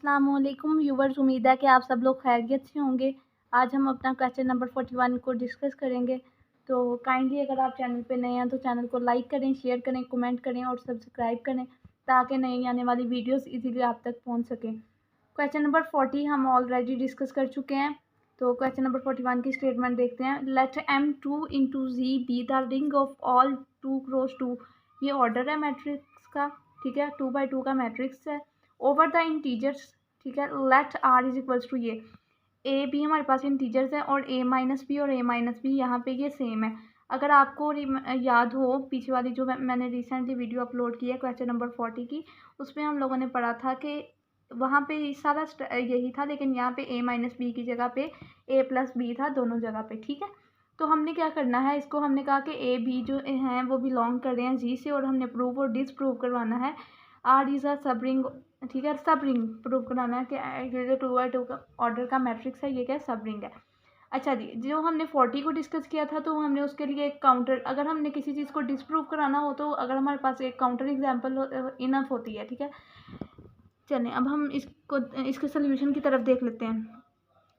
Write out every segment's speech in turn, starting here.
अस्सलामुअलैकुम व्यूवर्स, उम्मीद है कि आप सब लोग खैरियत से होंगे। आज हम अपना क्वेश्चन नंबर 41 को डिस्कस करेंगे। तो काइंडली अगर आप चैनल पे नए हैं तो चैनल को लाइक करें, शेयर करें, कमेंट करें और सब्सक्राइब करें ताकि नई आने वाली वीडियोस इजीली आप तक पहुंच सकें। क्वेश्चन नंबर 40 हम ऑलरेडी डिस्कस कर चुके हैं। तो क्वेश्चन नंबर 41 की स्टेटमेंट देखते हैं। Let M2 into G be the ring of all 2 cross 2। ये ऑर्डर है मैट्रिक्स का, ठीक है, 2 बाई 2 का मैट्रिक्स है। ओवर द इंटीजर्स, ठीक है, let R is equals to ये ए बी हमारे पास इंटीजर्स हैं और ए माइनस बी और ए माइनस बी यहाँ पे ये सेम है। अगर आपको याद हो पीछे वाली जो मैंने रिसेंटली वीडियो अपलोड की है क्वेश्चन नंबर 40 की, उसमें हम लोगों ने पढ़ा था कि वहाँ पे सारा यही था, लेकिन यहाँ पे ए माइनस बी की जगह पे ए प्लस बी था दोनों जगह पे, ठीक है। तो हमने क्या करना है, इसको हमने कहा कि ए बी जो हैं वो बिलोंग कर रहे हैं जी से और हमने प्रूव और डिसप्रूव करवाना है। आर इज़ अ सब रिंग, ठीक है, सब रिंग प्रूव कराना है कि ये जो 2 बाई 2 का ऑर्डर का मैट्रिक्स है ये क्या सब रिंग है। अच्छा जी, जो हमने 40 को डिस्कस किया था तो हमने उसके लिए एक काउंटर, अगर हमने किसी चीज़ को डिसप्रूव कराना हो तो अगर हमारे पास एक काउंटर एग्जांपल इनफ होती है, ठीक है। चलें अब हम इसके सोल्यूशन की तरफ देख लेते हैं।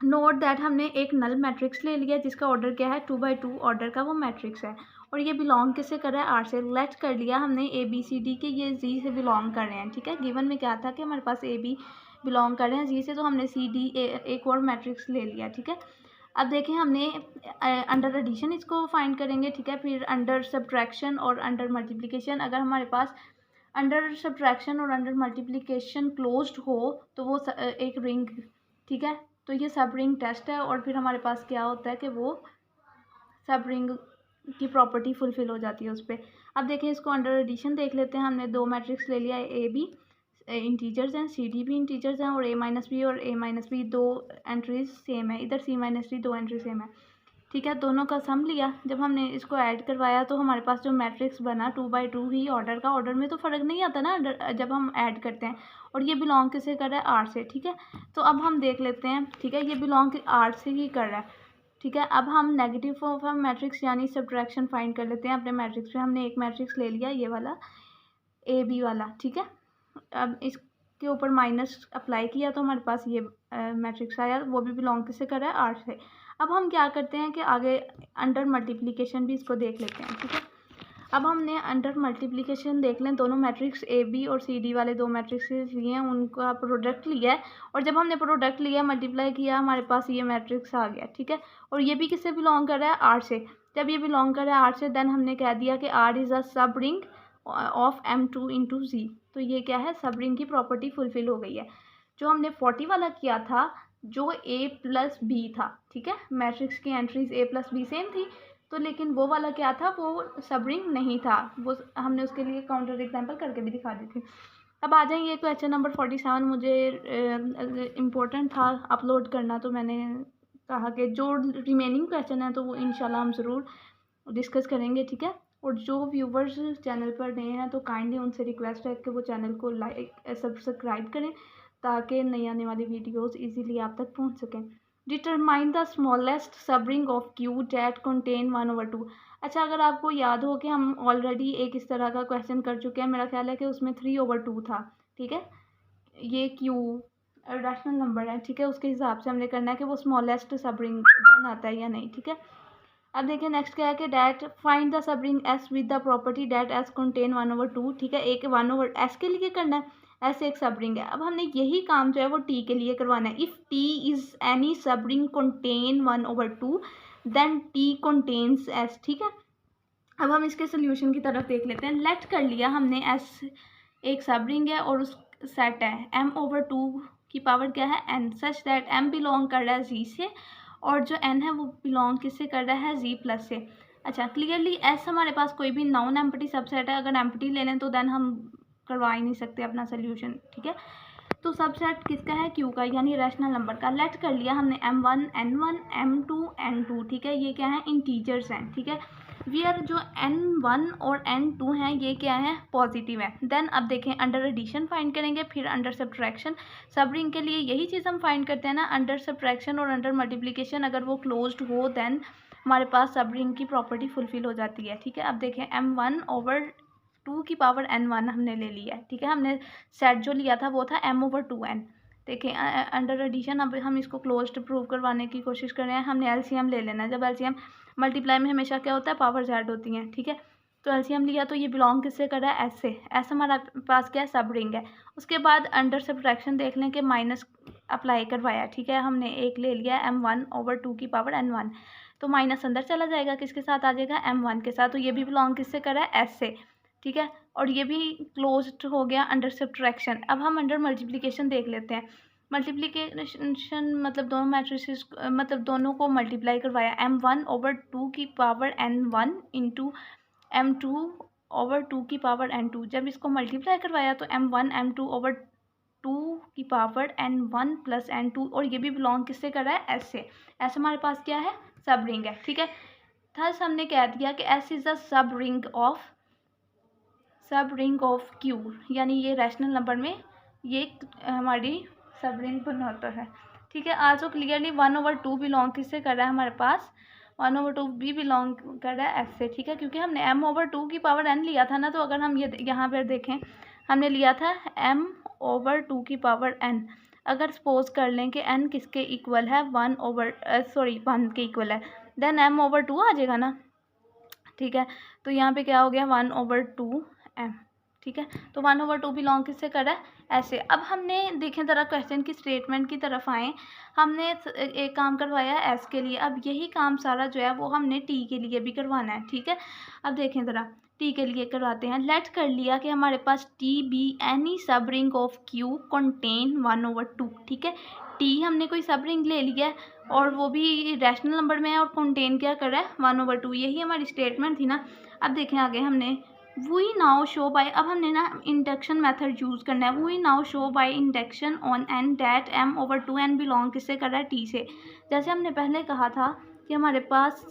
नोट दैट हमने एक नल मैट्रिक्स ले लिया जिसका ऑर्डर क्या है 2 बाई 2 ऑर्डर का वो मैट्रिक्स है और ये बिलोंग किससे कर रहा है आर से। लेट कर लिया हमने ए बी सी डी के ये जी से बिलोंग कर रहे हैं, ठीक है। गिवन में क्या था कि हमारे पास ए बी बिलोंग कर रहे हैं जी से, तो हमने सी डी एक और मैट्रिक्स ले लिया, ठीक है। अब देखें हमने अंडर एडिशन इसको फाइंड करेंगे, ठीक है, फिर अंडर सब्ट्रैक्शन और अंडर मल्टीप्लिकेशन। अगर हमारे पास अंडर सब्ट्रैक्शन और अंडर मल्टीप्लिकेशन क्लोज्ड हो तो वो एक रिंग, ठीक है, तो ये सब रिंग टेस्ट है और फिर हमारे पास क्या होता है कि वो सब रिंग की प्रॉपर्टी फुलफिल हो जाती है उस पर। अब देखें इसको अंडर एडिशन देख लेते हैं। हमने दो मैट्रिक्स ले लिया है, ए बी इंटीजर्स हैं, सी डी भी इंटीजर्स हैं और ए माइनस बी और ए माइनस बी दो एंट्रीज सेम है, इधर सी माइनस डी दो एंट्री सेम है, ठीक है। दोनों का सम लिया, जब हमने इसको ऐड करवाया तो हमारे पास जो मैट्रिक्स बना 2 बाई 2 ही ऑर्डर का। ऑर्डर में तो फ़र्क नहीं आता ना जब हम ऐड करते हैं, और ये बिलोंग किससे कर रहा है आर से, ठीक है। तो अब हम देख लेते हैं, ठीक है, ये बिलोंग आर से ही कर रहा है, ठीक है। अब हम नेगेटिव फॉर्म ऑफ मैट्रिक्स यानी सब्ट्रैक्शन फाइंड कर लेते हैं अपने मैट्रिक्स पे। हमने एक मैट्रिक्स ले लिया ये वाला ए बी वाला, ठीक है। अब इसके ऊपर माइनस अप्लाई किया तो हमारे पास ये मैट्रिक्स आया, वो भी बिलोंग किससे कर रहा है आर से। अब हम क्या करते हैं कि आगे अंडर मल्टीप्लिकेशन भी इसको देख लेते हैं, ठीक है। अब हमने अंडर मल्टीप्लिकेशन देख लें, दोनों मैट्रिक्स ए बी और सी डी वाले दो मैट्रिक्स लिए हैं, उनका प्रोडक्ट लिया है और जब हमने प्रोडक्ट लिया मल्टीप्लाई किया हमारे पास ये मैट्रिक्स आ गया, ठीक है। और ये भी किससे बिलोंग कर रहा है आर से। जब ये बिलोंग कर रहा है आर से देन हमने कह दिया कि आर इज़ अ सब रिंग ऑफ M2 इंटू जी। तो ये क्या है, सब रिंग की प्रॉपर्टी फुलफिल हो गई है। जो हमने 40 वाला किया था जो ए प्लस बी था, ठीक है, मैट्रिक्स की एंट्रीज ए प्लस बी सेम थी, तो लेकिन वो वाला क्या था, वो सब रिंग नहीं था, वो हमने उसके लिए काउंटर एग्जांपल करके भी दिखा दी थी। अब आ जाएंगे क्वेश्चन नंबर 47। मुझे इम्पोर्टेंट था अपलोड करना तो मैंने कहा कि जो रिमेनिंग क्वेश्चन है तो वो इंशाल्लाह हम ज़रूर डिस्कस करेंगे, ठीक है। और जो व्यूवर्स चैनल पर नए हैं तो काइंडली उनसे रिक्वेस्ट है कि वो चैनल को लाइक सब्सक्राइब करें ताकि नई आने वाली वीडियोस इजीली आप तक पहुंच सकें। डिटरमाइन द स्मॉलेस्ट सब ring of Q that contain 1/2। अच्छा, अगर आपको याद हो कि हम ऑलरेडी एक इस तरह का क्वेश्चन कर चुके हैं, मेरा ख्याल है कि उसमें 3/2 था, ठीक है। ये क्यू रैशनल नंबर है, ठीक है, उसके हिसाब से हमने करना है कि वो स्मॉलेस्ट सब रिंग बन आता है या नहीं, ठीक है। अब देखिए नेक्स्ट क्या है कि that find the sub ring S with the property that S contain 1/2, ठीक है। एक 1/s के लिए करना है, ऐसे एक सब रिंग है। अब हमने यही काम जो है वो टी के लिए करवाना है। If T is any sub ring contain 1/2 then T contains S, ठीक है। अब हम इसके सोल्यूशन की तरफ देख लेते हैं। लेट कर लिया हमने एस एक सब रिंग है और उस सेट है M/2 की पावर क्या है n, such that m belong कर रहा है जी से और जो n है वो बिलोंग किससे कर रहा है जी प्लस से। अच्छा, क्लियरली s हमारे पास कोई भी नॉन एम्प्टी सबसेट है, अगर एम्प्टी ले लें तो देन हम करवा ही नहीं सकते अपना सोल्यूशन, ठीक है। तो सबसेट किसका है, क्यू का, यानी रैशनल नंबर का। लेट कर लिया हमने M1 N1 M2 N2, ठीक है, ये क्या है इंटीजर्स हैं, ठीक है। वियर जो N1 और N2 हैं ये क्या है पॉजिटिव है। देन अब देखें अंडर एडिशन फाइंड करेंगे, फिर अंडर सब्ट्रैक्शन। सब रिंग के लिए यही चीज़ हम फाइंड करते हैं ना, अंडर सब्ट्रैक्शन और अंडर मल्टीप्लिकेशन अगर वो क्लोज्ड हो देन हमारे पास सब रिंग की प्रॉपर्टी फुलफिल हो जाती है, ठीक है। अब देखें M1/2 की पावर N1 हमने ले लिया है, ठीक है। हमने सेट जो लिया था वो था M/2n, देखिए अंडर एडिशन अब हम इसको क्लोज्ड प्रूव करवाने की कोशिश कर रहे हैं। हमने एलसीएम ले लेना है। जब एलसीएम मल्टीप्लाई में हमेशा क्या होता है, पावर्स ऐड होती हैं, ठीक है। तो एलसीएम लिया तो ये बिलोंग किससे कर रहा है, एस से। एस हमारा पास क्या है, सब रिंग है। उसके बाद अंडर सब्ट्रैक्शन देख लें कि माइनस अप्लाई करवाया, ठीक है। हमने एक ले लिया m1/2 की पावर n1, तो माइनस अंदर चला जाएगा, किसके साथ आ जाएगा, m1 के साथ। तो ये भी बिलोंग किससे कर रहा है, एस से, ठीक है। और ये भी क्लोज्ड हो गया अंडर सब्ट्रैक्शन। अब हम अंडर मल्टीप्लिकेशन देख लेते हैं। मल्टीप्लिकेशन मतलब दोनों मैट्रिसेस मतलब दोनों को मल्टीप्लाई करवाया, m1/2 की पावर n1 इंटू m2/2 की पावर n2। जब इसको मल्टीप्लाई करवाया तो m1 m2/2 की पावर n1 प्लस n2, और ये भी बिलोंग किससे कर रहा है, एस से। एस हमारे पास क्या है, सब रिंग है, ठीक है। थर्ड हमने कह दिया कि S is the sub ring of Q, यानी ये रैशनल नंबर में ये हमारी सब रिंग बनाता है, ठीक है। आल्सो क्लियरली 1/2 बिलोंग किससे कर रहा है, हमारे पास 1/2 भी बिलोंग कर रहा है एस से, ठीक है। क्योंकि हमने m/2 की पावर n लिया था ना, तो अगर हम ये यहाँ पर देखें, हमने लिया था m/2 की पावर n। अगर सपोज कर लें कि n किसके इक्वल है, 1 के इक्वल है, देन m/2 आ जाएगा ना, ठीक है। तो यहाँ पे क्या हो गया, 1/2 m, ठीक है। तो 1/2 बिलोंग किससे कर रहा है, ऐसे। अब हमने देखें ज़रा क्वेश्चन की स्टेटमेंट की तरफ आए। हमने एक काम करवाया है एस के लिए, अब यही काम सारा जो है वो हमने टी के लिए भी करवाना है, ठीक है। अब देखें ज़रा टी के लिए करवाते हैं। लेट कर लिया कि हमारे पास T be any sub ring of Q contain 1/2, ठीक है। टी हमने कोई सब रिंग ले लिया है और वो भी रैशनल नंबर में है और कंटेन क्या कर रहा है, 1/2। यही हमारी स्टेटमेंट थी ना। अब देखें आगे हमने वी नाउ शो बाय, अब हमने ना इंडक्शन मेथड यूज़ करना है। We now show by induction on N that m/2 n belong किससे कर रहा है, टी से। जैसे हमने पहले कहा था कि हमारे पास,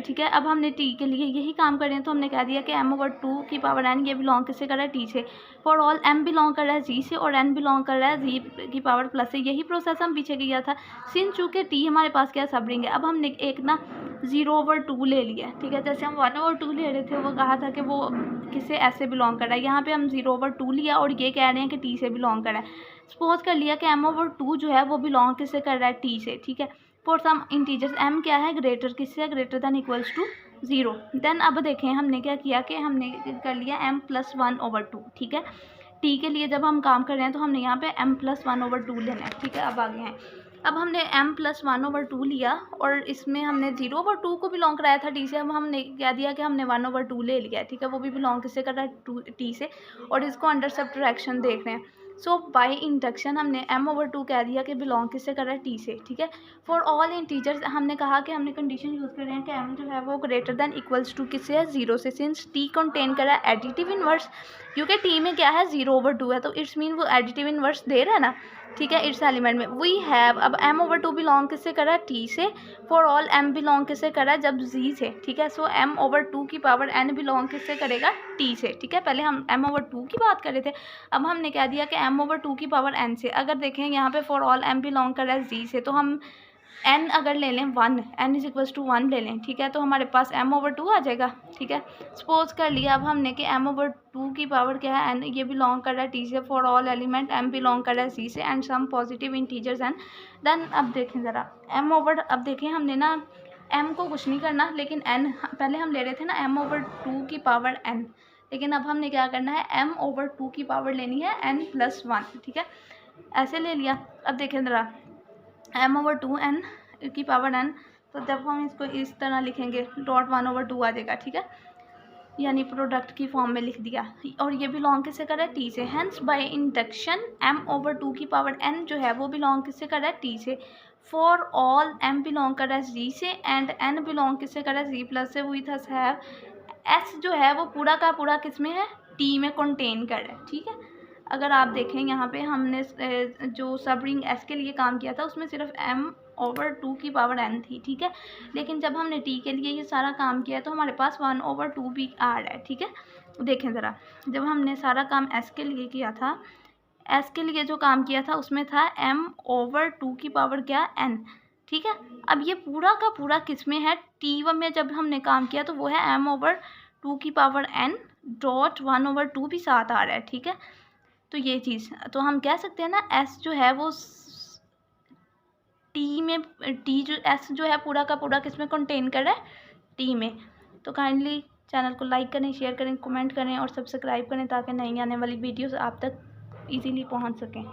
ठीक है। अब हमने टी के लिए यही काम करें, तो हमने कह दिया कि m/2 की पावर n ये बिलोंग किससे कर रहा है, टी से। फॉर ऑल m बिलोंग कर रहा है जी से और n बिलोंग कर रहा है जी की पावर प्लस से। यही प्रोसेस हम पीछे किया था। सिंस चूँकि टी हमारे पास क्या सब रिंग है, अब हमने एक ना 0/2 ले लिया, ठीक है। जैसे हम 1/2 ले रहे थे, वो कहा था कि वो किससे, ऐसे बिलोंग कर रहा है। यहाँ पे हम 0/2 लिया और ये कह रहे हैं कि टी से बिलोंग कर रहा है। सपोज कर लिया कि m/2 जो है वो बिलोंग किससे कर रहा है, टी से, ठीक है। फॉर सम इंटीजर्स m क्या है, ग्रेटर किससे है, greater than equals to 0। Then अब देखें हमने क्या किया कि हमने कर लिया m+1/2, ठीक है। टी के लिए जब हम काम कर रहे हैं तो हमने यहाँ पे m+1/2 लेना है, ठीक है। अब आगे हैं, अब हमने m+1/2 लिया और इसमें हमने 0/2 को बिलोंग कराया था टी से। अब हमने क्या दिया कि हमने 1/2 ले लिया है, ठीक है। वो भी बिलोंग किससे कर रहा है, टी से, और इसको अंडर सब्ट्रैक्शन देख रहे हैं। सो बाय इंडक्शन हमने m/2 कह दिया कि बिलोंग किससे कर रहा है, टी से, ठीक है। फॉर ऑल इंटीजर्स हमने कहा कि हमने कंडीशन यूज़ कर रहे हैं कि m जो है वो ग्रेटर दैन इक्वल्स टू किससे है, 0 से। सिंस टी कंटेन कर रहा है एडिटिव इनवर्स, क्योंकि टी में क्या है, 0/2 है, तो इट्स मीन वो एडिटिव इनवर्स दे रहा है ना, ठीक है, इट्स एलिमेंट में। वी हैव, अब m/2 बिलोंग किससे कर रहा है, टी से। फॉर ऑल m बिलोंग किससे कर रहा है, जब z से, ठीक है। सो m/2 की पावर n बिलोंग किससे करेगा, t से, ठीक है। पहले हम m/2 की बात कर रहे थे, अब हमने कह दिया कि m/2 की पावर n से। अगर देखें यहाँ पे फॉर ऑल m बिलोंग कर रहा है z से, तो हम n अगर ले लें 1, n इज इक्वल्स टू 1 ले लें, ठीक है, तो हमारे पास m/2 आ जाएगा, ठीक है। सपोज कर लिया अब हमने कि m/2 की पावर क्या है, n, ये बिलोंग कर रहा है t से। For all element m belong कर रहा है c से and some positive integers n। Then अब देखें ज़रा अब देखें हमने ना m को कुछ नहीं करना, लेकिन n पहले हम ले रहे थे ना m/2 की पावर n, लेकिन अब हमने क्या करना है, m/2 की पावर लेनी है n+1, ठीक है, ऐसे ले लिया। अब देखें ज़रा m/2 n की पावर n, तो जब हम इसको इस तरह लिखेंगे डॉट 1/2 आ जाएगा, ठीक है, यानी प्रोडक्ट की फॉर्म में लिख दिया। और ये बिलोंग किससे कर रहा है, टी से। हैंस बाय इंडक्शन m/2 की पावर n जो है वो बिलोंग किससे कर रहा है, टी से। फॉर ऑल m बिलोंग कर रहा है जी से एंड n बिलोंग किससे कर रहा है, जी प्लस से। वी थस हैव s जो है वो पूरा का पूरा किस में है, टी में कंटेन कर रहा है, ठीक है। अगर आप देखें यहाँ पे हमने जो सब रिंग s के लिए काम किया था उसमें सिर्फ m/2 की पावर n थी, ठीक है। लेकिन जब हमने t के लिए ये सारा काम किया तो हमारे पास 1/2 भी आ रहा है, ठीक है। देखें ज़रा, जब हमने सारा काम s के लिए किया था, s के लिए जो काम किया था उसमें था m/2 की पावर क्या, n, ठीक है। अब ये पूरा का पूरा किस में है, t1 में जब हमने काम किया तो वो है m/2 की पावर n डॉट 1/2 भी साथ आ रहा है, ठीक है। तो ये चीज़, तो हम कह सकते हैं ना एस जो है वो टी में, टी जो एस जो है पूरा का पूरा किसमें कंटेन कर रहा है, टी में। तो काइंडली चैनल को लाइक करें, शेयर करें, कमेंट करें और सब्सक्राइब करें ताकि नई आने वाली वीडियोस आप तक इजीली पहुंच सकें।